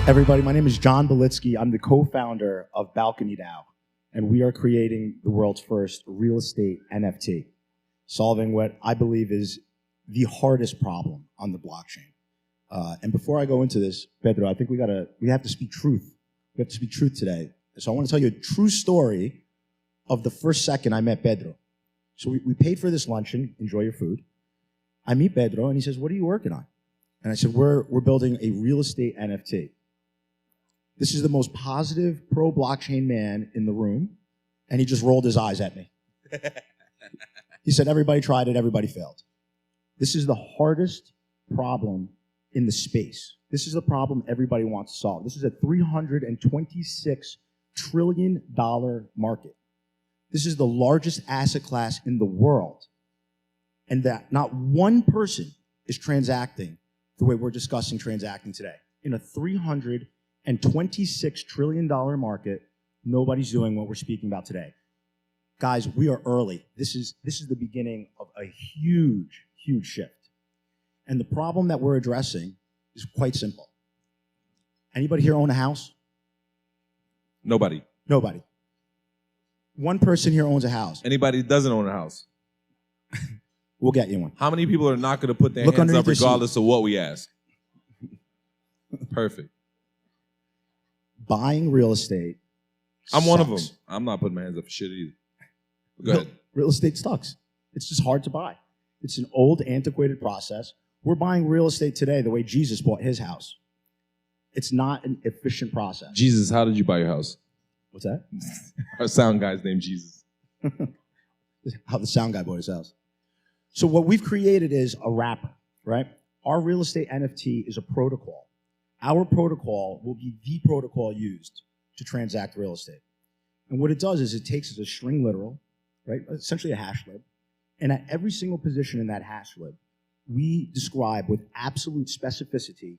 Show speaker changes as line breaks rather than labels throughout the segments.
Everybody, my name is John Belitsky. I'm the co-founder of Balcony DAO, and we are creating the world's first real estate NFT, solving what I believe is the hardest problem on the blockchain. And before I go into this, Pedro, I think we have to speak truth. We have to speak truth today. So I want to tell you a true story of the first second I met Pedro. So we paid for this luncheon, enjoy your food. I meet Pedro, and he says, "What are you working on?" And I said, we're building a real estate NFT. This is the most positive pro-blockchain man in the room, and he just rolled his eyes at me. He said, everybody tried it, everybody failed. This is the hardest problem in the space. This is the problem everybody wants to solve. This is a $326 trillion market. This is the largest asset class in the world, and that not one person is transacting the way we're discussing transacting today. In a $326 trillion market, nobody's doing what we're speaking about today. Guys, we are early. This is the beginning of a huge, huge shift. And the problem that we're addressing is quite simple. Anybody here own a house?
Nobody.
Nobody. One person here owns a house.
Anybody that doesn't own a house?
We'll get you one.
How many people are not going to put their hands up regardless of what we ask? Perfect.
Buying real estate
I'm one of them. I'm not putting my hands up for shit either. Go ahead.
Real estate sucks. It's just hard to buy. It's an old, antiquated process. We're buying real estate today the way Jesus bought his house. It's not an efficient process.
Jesus, how did you buy your house?
What's that?
Our sound guy's named Jesus.
How the sound guy bought his house. So what we've created is a wrapper, right? Our real estate NFT is a protocol. Our protocol will be the protocol used to transact real estate. And what it does is it takes as a string literal, right? Essentially a hash lib. And at every single position in that hash lib, we describe with absolute specificity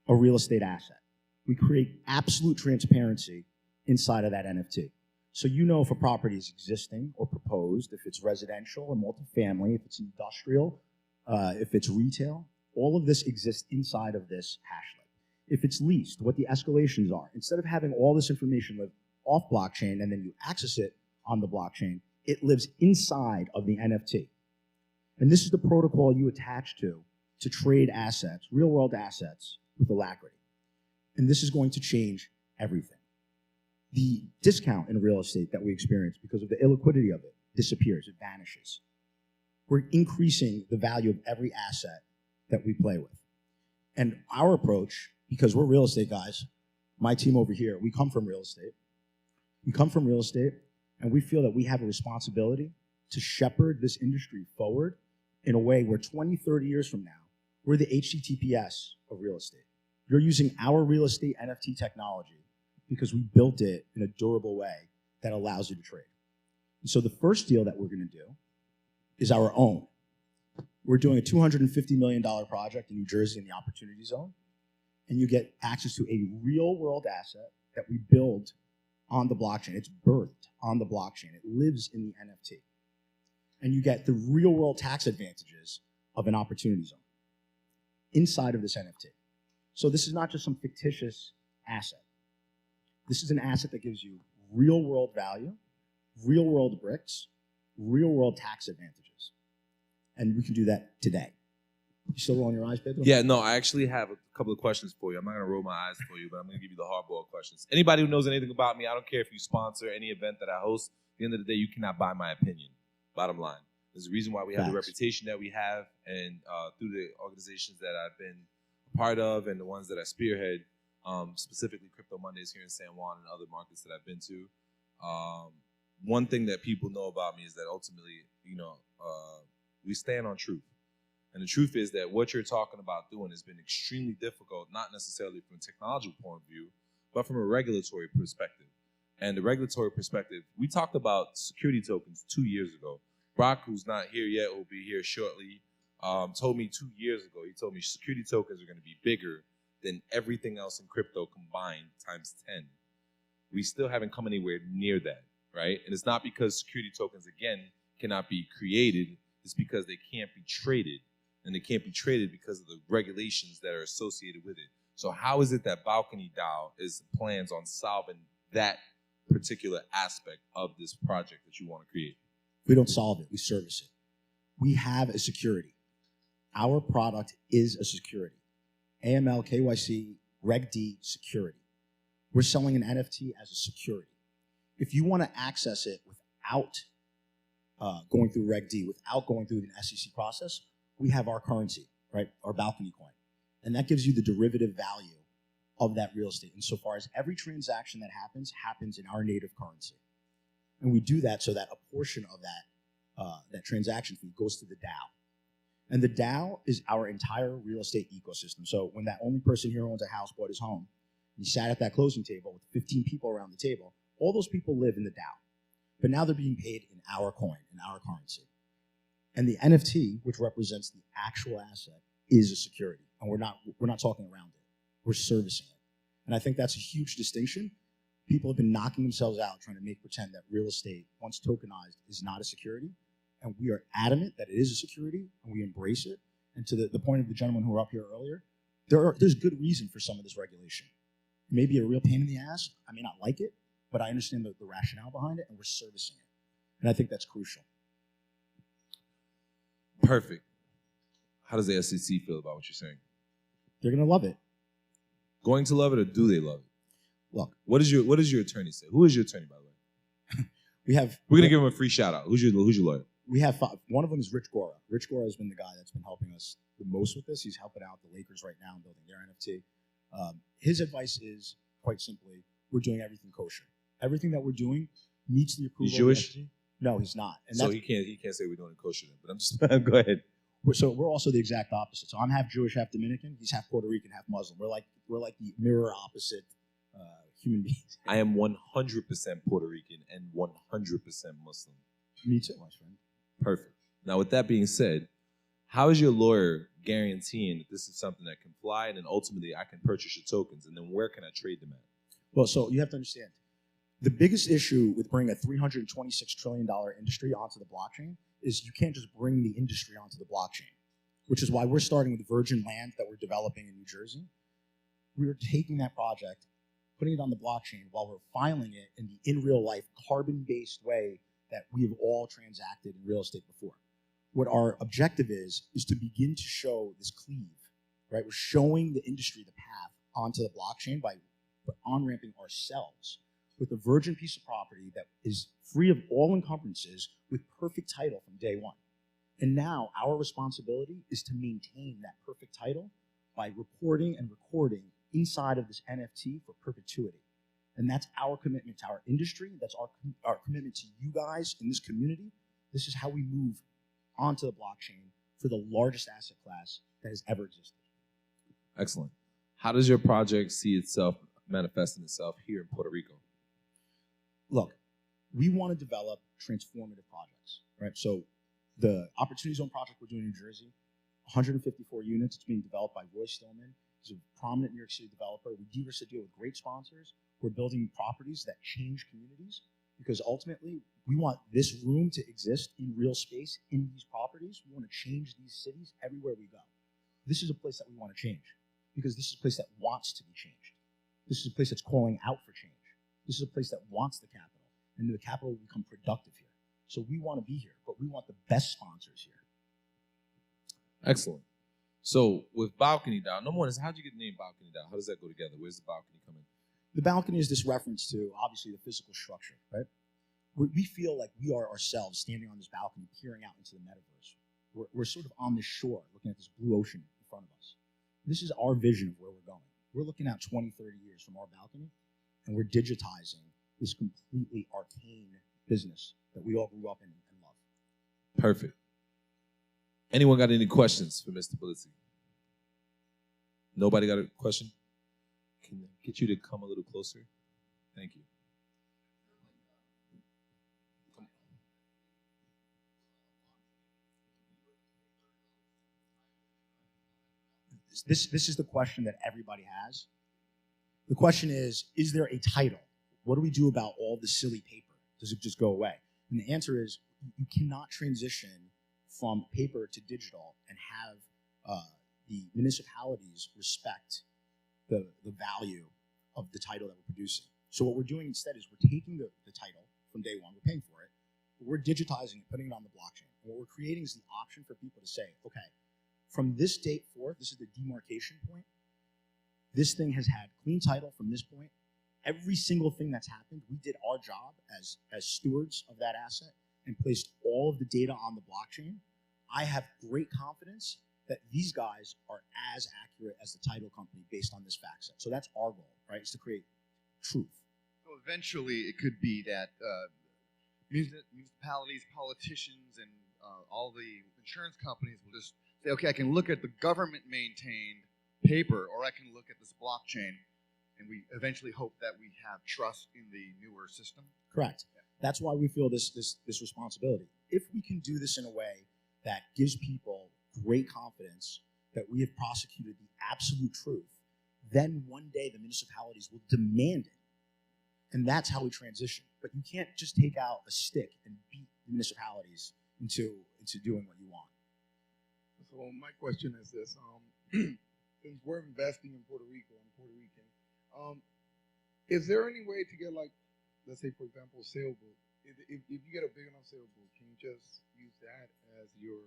a real estate asset. We create absolute transparency inside of that NFT. So you know if a property is existing or proposed, if it's residential or multifamily, if it's industrial, if it's retail, all of this exists inside of this hash lib. If it's leased, what the escalations are. Instead of having all this information live off blockchain and then you access it on the blockchain, it lives inside of the NFT. And this is the protocol you attach to trade assets, real world assets, with alacrity. And this is going to change everything. The discount in real estate that we experience because of the illiquidity of it disappears, it vanishes. We're increasing the value of every asset that we play with. And our approach, because we're real estate guys, my team over here, we come from real estate. We come from real estate, and we feel that we have a responsibility to shepherd this industry forward in a way where 20, 30 years from now, we're the HTTPS of real estate. You're using our real estate NFT technology because we built it in a durable way that allows you to trade. And so the first deal that we're going to do is our own. We're doing a $250 million project in New Jersey in the Opportunity Zone, and you get access to a real-world asset that we build on the blockchain. It's birthed on the blockchain. It lives in the NFT. And you get the real-world tax advantages of an Opportunity Zone inside of this NFT. So this is not just some fictitious asset. This is an asset that gives you real-world value, real-world bricks, real-world tax advantages. And we can do that today. You still rolling your eyes, Pedro?
Yeah, no, I actually have a couple of questions for you. I'm not going to roll my eyes for you, but I'm going to give you the hardball questions. Anybody who knows anything about me, I don't care if you sponsor any event that I host. At the end of the day, you cannot buy my opinion, bottom line. There's a reason why we have the reputation that we have, and through the organizations that I've been a part of and the ones that I spearhead, specifically Crypto Mondays here in San Juan and other markets that I've been to. One thing that people know about me is that ultimately, we stand on truth. And the truth is that what you're talking about doing has been extremely difficult, not necessarily from a technological point of view, but from a regulatory perspective. And the regulatory perspective, we talked about security tokens 2 years ago. Brock, who's not here yet, will be here shortly, told me 2 years ago, he told me security tokens are going to be bigger than everything else in crypto combined times 10. We still haven't come anywhere near that, right? And it's not because security tokens, again, cannot be created. It's because they can't be traded. And they can't be traded because of the regulations that are associated with it. So how is it that Balcony DAO is plans on solving that particular aspect of this project that you want to create?
We don't solve it, we service it. We have a security. Our product is a security. AML, KYC, Reg D security. We're selling an NFT as a security. If you want to access it without going through Reg D, without going through the SEC process, we have our currency, right? Our Balcony coin. And that gives you the derivative value of that real estate insofar as every transaction that happens in our native currency. And we do that so that a portion of that transaction fee goes to the DAO. And the DAO is our entire real estate ecosystem. So when that only person here owns a house bought his home, and he sat at that closing table with 15 people around the table, all those people live in the DAO. But now they're being paid in our coin, in our currency. And the NFT, which represents the actual asset, is a security. And we're not talking around it. We're servicing it. And I think that's a huge distinction. People have been knocking themselves out trying to make pretend that real estate, once tokenized, is not a security. And we are adamant that it is a security, and we embrace it. And to the point of the gentleman who were up here earlier, there's good reason for some of this regulation. It may be a real pain in the ass. I may not like it, but I understand the rationale behind it, and we're servicing it. And I think that's crucial.
Perfect. How does the SEC feel about what you're saying?
They're going to love it.
Going to love it, or do they love it?
Look.
What does your attorney say? Who is your attorney, by the way? We're going to give him a free shout out. Who's your lawyer?
We have 5. One of them is Rich Gora. Rich Gora has been the guy that's been helping us the most with this. He's helping out the Lakers right now in building their NFT. His advice is, quite simply, we're doing everything kosher. Everything that we're doing meets the approval.
He's Jewish?
No, he's not. And
so he can't say we're doing it kosher then, but I'm just go ahead.
So we're also the exact opposite. So I'm half Jewish, half Dominican. He's half Puerto Rican, half Muslim. We're like the mirror opposite human beings.
I am 100% Puerto Rican and 100% Muslim.
Me too, my friend.
Perfect. Now, with that being said, how is your lawyer guaranteeing that this is something that can fly and then ultimately I can purchase your tokens, and then where can I trade them at?
Well, so you have to understand, the biggest issue with bringing a $326 trillion industry onto the blockchain is you can't just bring the industry onto the blockchain, which is why we're starting with virgin land that we're developing in New Jersey. We're taking that project, putting it on the blockchain while we're filing it in real life, carbon-based way that we have all transacted in real estate before. What our objective is to begin to show this cleave, right? We're showing the industry the path onto the blockchain by on-ramping ourselves with a virgin piece of property that is free of all encumbrances with perfect title from day one. And now our responsibility is to maintain that perfect title by reporting and recording inside of this NFT for perpetuity. And that's our commitment to our industry. That's our commitment to you guys in this community. This is how we move onto the blockchain for the largest asset class that has ever existed.
Excellent. How does your project see itself manifesting itself here in Puerto Rico?
Look, we want to develop transformative projects, right? So the Opportunity Zone project we're doing in New Jersey, 154 units. It's being developed by Roy Stillman. He's a prominent New York City developer. We de-risked a deal with great sponsors. We're building properties that change communities because ultimately we want this room to exist in real space in these properties. We want to change these cities everywhere we go. This is a place that we want to change because this is a place that wants to be changed. This is a place that's calling out for change. This is a place that wants the capital, and the capital will become productive here. So we want to be here, but we want the best sponsors here.
Excellent. So with Balcony DAO, number one is, how'd you get the name Balcony DAO? How does that go together? Where's the balcony come in?
The balcony is this reference to, obviously, the physical structure, right? We feel like we are ourselves standing on this balcony, peering out into the metaverse. We're sort of on this shore, looking at this blue ocean in front of us. This is our vision of where we're going. We're looking out 20, 30 years from our balcony, and we're digitizing this completely arcane business that we all grew up in and love.
Perfect. Anyone got any questions for Mr. Polizzi? Nobody got a question? Can I get you to come a little closer? Thank you.
This is the question that everybody has. The question is there a title? What do we do about all the silly paper? Does it just go away? And the answer is you cannot transition from paper to digital and have the municipalities respect the value of the title that we're producing. So what we're doing instead is we're taking the title from day one, we're paying for it, but we're digitizing it, putting it on the blockchain. And what we're creating is the option for people to say, okay, from this date forth, this is the demarcation point. This thing has had clean title from this point. Every single thing that's happened, we did our job as stewards of that asset and placed all of the data on the blockchain. I have great confidence that these guys are as accurate as the title company based on this fact set. So that's our goal, right? Is to create truth.
So eventually, it could be that municipalities, politicians, and all the insurance companies will just say, okay, I can look at the government-maintained paper, or I can look at this blockchain, and we eventually hope that we have trust in the newer system.
Correct.
Yeah.
That's why we feel this responsibility. If we can do this in a way that gives people great confidence that we have prosecuted the absolute truth, then one day the municipalities will demand it. And that's how we transition. But you can't just take out a stick and beat the municipalities into doing what you want.
So my question is this: since we're investing in Puerto Rico, I'm Puerto Rican, is there any way to get, like, let's say, for example, sailboat? If you get a big enough sailboat, can you just use that as your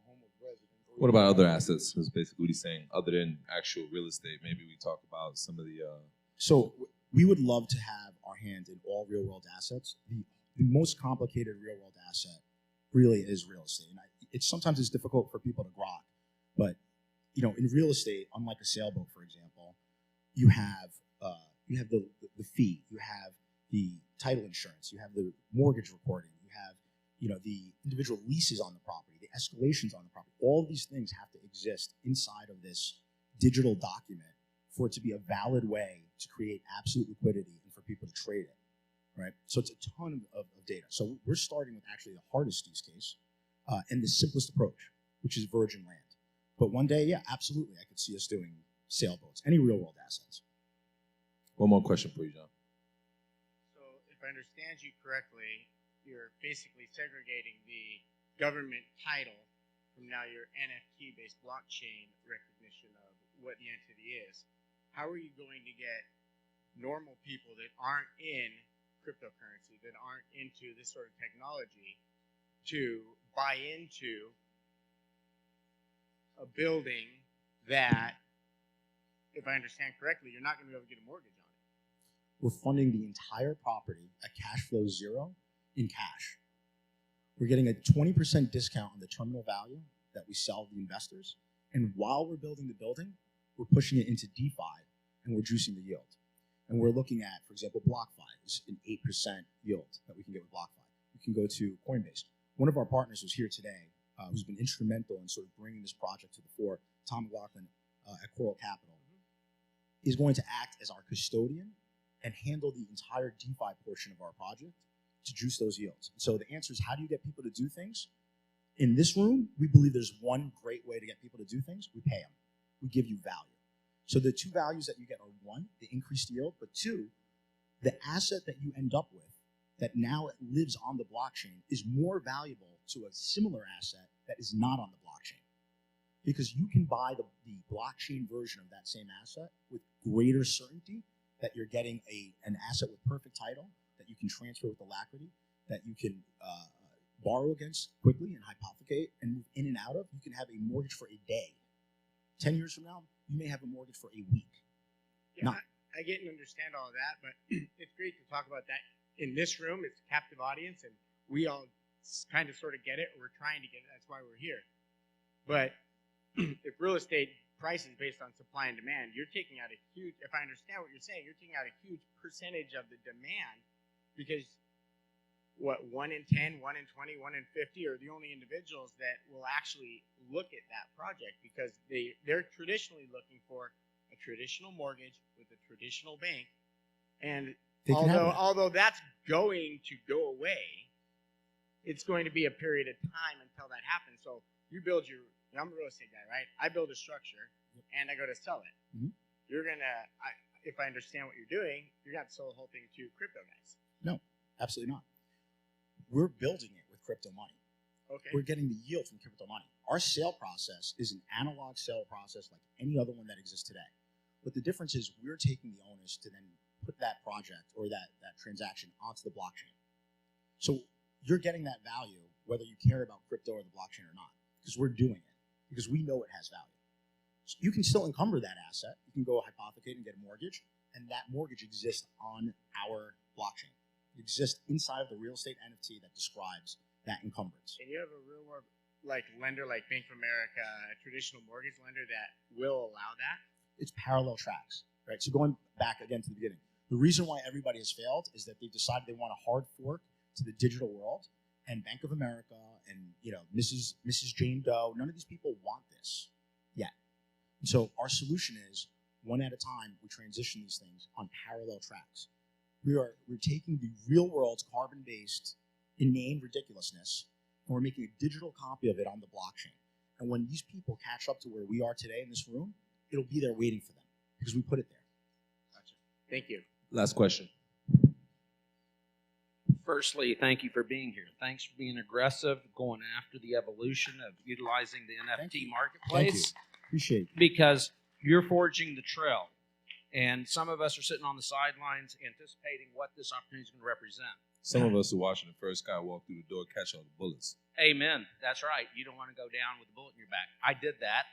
home of residence?
What about other assets? Is basically what he's saying. Other than actual real estate, maybe we talk about some of the.
So we would love to have our hand in all real world assets. The most complicated real world asset really is real estate, and sometimes it's difficult for people to grok. But in real estate, unlike a sailboat, for example, you have the fee, you have the title insurance, you have the mortgage recording, you have the individual leases on the property, the escalations on the property. All of these things have to exist inside of this digital document for it to be a valid way to create absolute liquidity and for people to trade it, right? So it's a ton of data. So we're starting with actually the hardest use case and the simplest approach, which is virgin land. But one day, yeah, absolutely, I could see us doing sailboats, any real world assets.
One more question for you, John.
So if I understand you correctly, you're basically segregating the government title from now your NFT-based blockchain recognition of what the entity is. How are you going to get normal people that aren't in cryptocurrency, that aren't into this sort of technology, to buy into a building that, if I understand correctly, you're not going to be able to get a mortgage on it?
We're funding the entire property at cash flow zero in cash. We're getting a 20% discount on the terminal value that we sell to the investors. And while we're building the building, we're pushing it into DeFi and we're juicing the yield. And we're looking at, for example, BlockFi is an 8% yield that we can get with BlockFi. We can go to Coinbase. One of our partners who's here today, who's been instrumental in sort of bringing this project to the fore, Tom McLaughlin at Coral Capital, is going to act as our custodian and handle the entire DeFi portion of our project to juice those yields. So the answer is, how do you get people to do things? In this room, we believe there's one great way to get people to do things. We pay them. We give you value. So the two values that you get are, one, the increased yield, but two, the asset that you end up with that now lives on the blockchain is more valuable to a similar asset that is not on the blockchain. Because you can buy the blockchain version of that same asset with greater certainty that you're getting an asset with perfect title, that you can transfer with alacrity, that you can borrow against quickly and hypothecate and move in and out of. You can have a mortgage for a day. 10 years from now, you may have a mortgage for a week.
Yeah, I get and understand all of that, but it's great to talk about that in this room. It's a captive audience, and we all kind of sort of get it. We're trying to get it. That's why we're here. But if real estate price is based on supply and demand, you're taking out a huge, if I understand what you're saying, you're taking out a huge percentage of the demand, because what, 1 in 10, 1 in 20, 1 in 50 are the only individuals that will actually look at that project, because they're traditionally looking for a traditional mortgage with a traditional bank. And although that's going to go away, it's going to be a period of time until that happens. So you build I'm a real estate guy, right? I build a structure and I go to sell it. Mm-hmm. You're going to, if I understand what you're doing, you're going to have to sell the whole thing to crypto guys.
No, absolutely not. We're building it with crypto money.
Okay.
We're getting the yield from crypto money. Our sale process is an analog sale process like any other one that exists today. But the difference is we're taking the onus to then put that project or that transaction onto the blockchain. So you're getting that value whether you care about crypto or the blockchain or not, because we're doing it, because we know it has value. So you can still encumber that asset. You can go hypothecate and get a mortgage, and that mortgage exists on our blockchain. It exists inside of the real estate NFT that describes that encumbrance.
And you have a real world like lender like Bank of America, a traditional mortgage lender that will allow that?
It's parallel tracks, right? So going back again to the beginning, the reason why everybody has failed is that they've decided they want a hard fork to the digital world, and Bank of America and Mrs. Jane Doe, none of these people want this yet. And so our solution is one at a time. We transition these things on parallel tracks. We're taking the real world's carbon-based, inane ridiculousness, and we're making a digital copy of it on the blockchain. And when these people catch up to where we are today in this room, it'll be there waiting for them because we put it there.
Gotcha. Thank you.
Last question.
Firstly, thank you for being here. Thanks for being aggressive, going after the evolution of utilizing the NFT marketplace.
Appreciate it.
Because you're forging the trail. And some of us are sitting on the sidelines anticipating what this opportunity is going to represent.
Some of us are watching the first guy walk through the door, catch all the bullets.
Amen. That's right. You don't want to go down with a bullet in your back. I did that,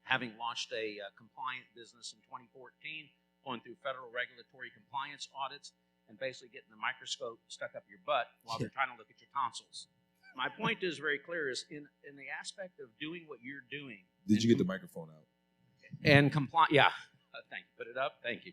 having launched a compliant business in 2014, going through federal regulatory compliance audits, and basically getting the microscope stuck up your butt while they're trying to look at your tonsils. My point is very clear: is in the aspect of doing what you're doing.
Did you get the microphone out?
And comply, yeah. Thank you. Put it up. Thank you.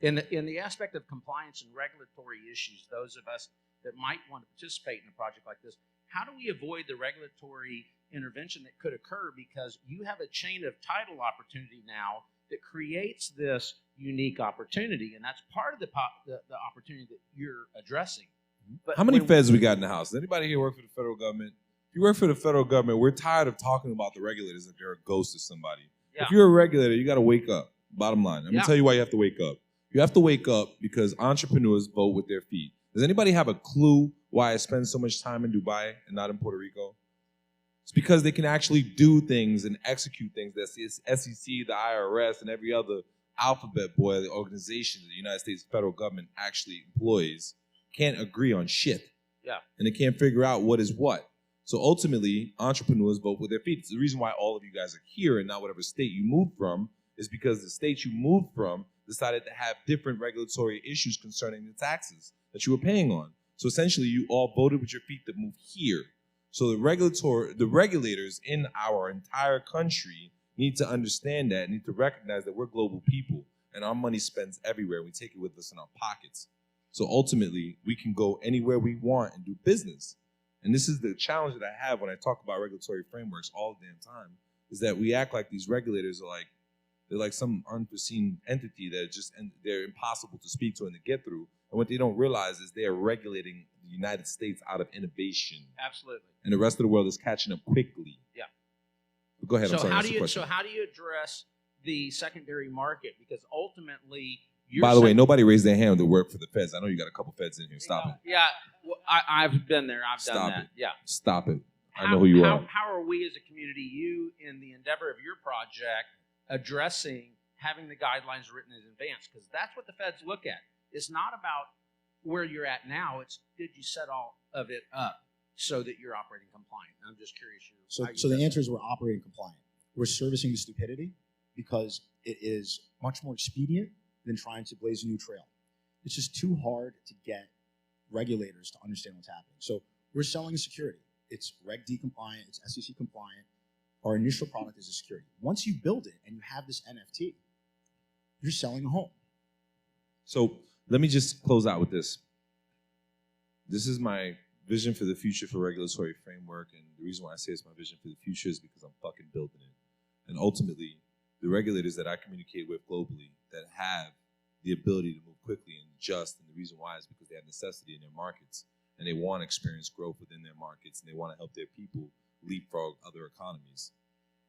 In the aspect of compliance and regulatory issues, those of us that might want to participate in a project like this, how do we avoid the regulatory intervention that could occur? Because you have a chain of title opportunity now that creates this unique opportunity, and that's part of the opportunity that you're addressing. But
how many feds we got in the house? Does anybody here work for the federal government? If you work for the federal government, we're tired of talking about the regulators like they're a ghost of somebody.
Yeah.
If you're a regulator, you got to wake up. Bottom line. I'm going to tell you why you have to wake up. You have to wake up because entrepreneurs vote with their feet. Does anybody have a clue why I spend so much time in Dubai and not in Puerto Rico? It's because they can actually do things and execute things that the SEC, the IRS, and every other alphabet boy, the organization that the United States federal government actually employs, can't agree on shit.
Yeah.
And they can't figure out what is what. So ultimately, entrepreneurs vote with their feet. It's the reason why all of you guys are here and not whatever state you moved from, is because the state you moved from decided to have different regulatory issues concerning the taxes that you were paying on. So essentially, you all voted with your feet to move here. So the regulators in our entire country need to understand that, need to recognize that we're global people and our money spends everywhere. We take it with us in our pockets. So ultimately, we can go anywhere we want and do business. And this is the challenge that I have when I talk about regulatory frameworks all the damn time, is that we act like these regulators are they're like some unforeseen entity that they're impossible to speak to and to get through. And what they don't realize is they are regulating the United States out of innovation.
Absolutely.
And the rest of the world is catching up quickly.
Yeah.
But go ahead. I'm
So
sorry.
how
That's
do
the
you
question.
how do you address the secondary market? Because ultimately,
By the way, nobody raised their hand to work for the feds. I know you got a couple feds in here. Stop it.
Yeah, well, I've been there. I've done
Stop
that.
it.
Yeah.
Stop it. I know who you are.
How are we as a community, you in the endeavor of your project, addressing having the guidelines written in advance? Because that's what the feds look at. It's not about where you're at now. It's did you set all of it up so that you're operating compliant? I'm just curious.
So the answer is we're operating compliant. We're servicing the stupidity because it is much more expedient than trying to blaze a new trail. It's just too hard to get regulators to understand what's happening. So we're selling a security. It's Reg D compliant. It's SEC compliant. Our initial product is a security. Once you build it and you have this NFT, you're selling a home.
So let me just close out with this. This is my vision for the future for regulatory framework. And the reason why I say it's my vision for the future is because I'm fucking building it. And ultimately, the regulators that I communicate with globally that have the ability to move quickly and adjust, and the reason why is because they have necessity in their markets and they want to experience growth within their markets and they want to help their people leapfrog other economies.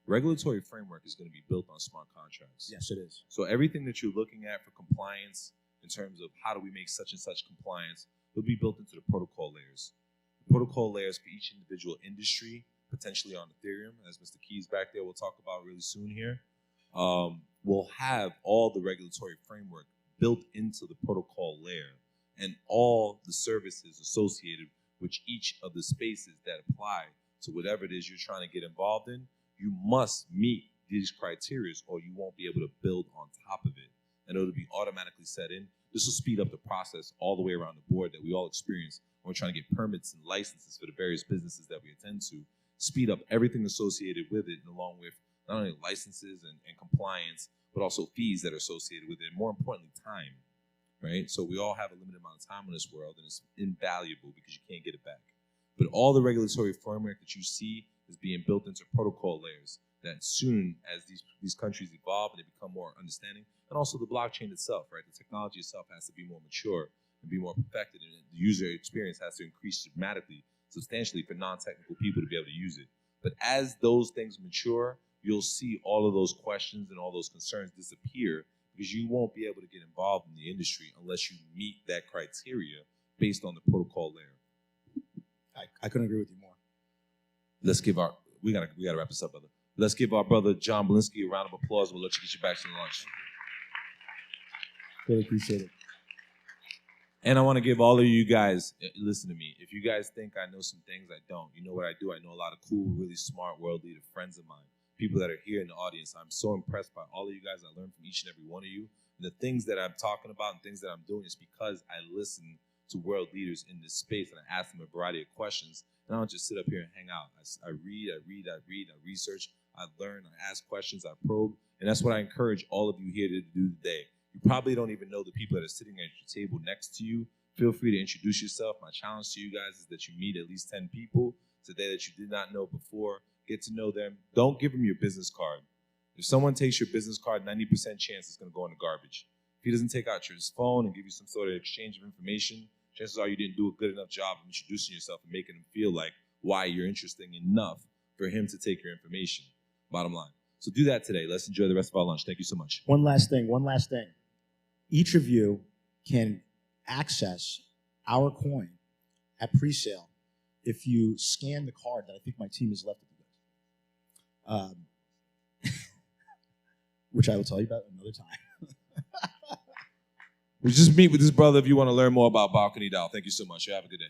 Regulatory framework is going to be built on smart contracts.
Yes, it is.
So everything that you're looking at for compliance in terms of how do we make such and such compliance will be built into the protocol layers. The protocol layers for each individual industry, potentially on Ethereum, as Mr. Keys back there will talk about really soon here, will will have all the regulatory framework built into the protocol layer and all the services associated with each of the spaces that apply to whatever it is you're trying to get involved in. You must meet these criteria or you won't be able to build on top of it. And it'll be automatically set in. This will speed up the process all the way around the board that we all experience when we're trying to get permits and licenses for the various businesses that we attend to. Speed up everything associated with it, and along with not only licenses and compliance, but also fees that are associated with it, and more importantly, time, right? So we all have a limited amount of time in this world, and it's invaluable because you can't get it back. But all the regulatory framework that you see is being built into protocol layers that soon as these countries evolve and they become more understanding, and also the blockchain itself, right? The technology itself has to be more mature and be more perfected, and the user experience has to increase dramatically, substantially for non-technical people to be able to use it. But as those things mature, you'll see all of those questions and all those concerns disappear because you won't be able to get involved in the industry unless you meet that criteria based on the protocol layer.
I couldn't agree with you more.
Let's give we gotta wrap this up, brother. Let's give our brother John Belinsky a round of applause. We'll let you get you back to the lunch.
Really appreciate it.
And I want to give all of you guys, listen to me. If you guys think I know some things, I don't. You know what I do? I know a lot of cool, really smart world leader friends of mine, people that are here in the audience. I'm so impressed by all of you guys. I learned from each and every one of you. And the things that I'm talking about and things that I'm doing is because I listen to world leaders in this space and I ask them a variety of questions. And I don't just sit up here and hang out. I read, I research, I learn, I ask questions, I probe. And that's what I encourage all of you here to do today. You probably don't even know the people that are sitting at your table next to you. Feel free to introduce yourself. My challenge to you guys is that you meet at least 10 people today that you did not know before. Get to know them. Don't give them your business card. If someone takes your business card, 90% chance it's going to go in the garbage. If he doesn't take out your phone and give you some sort of exchange of information, chances are you didn't do a good enough job of introducing yourself and making him feel like why you're interesting enough for him to take your information. Bottom line. So do that today. Let's enjoy the rest of our lunch. Thank you so much.
One last thing. Each of you can access our coin at pre-sale if you scan the card that I think my team has left with you guys, which I will tell you about another time.
We just meet with this brother if you want to learn more about Balcony DAO. Thank you so much. You have a good day.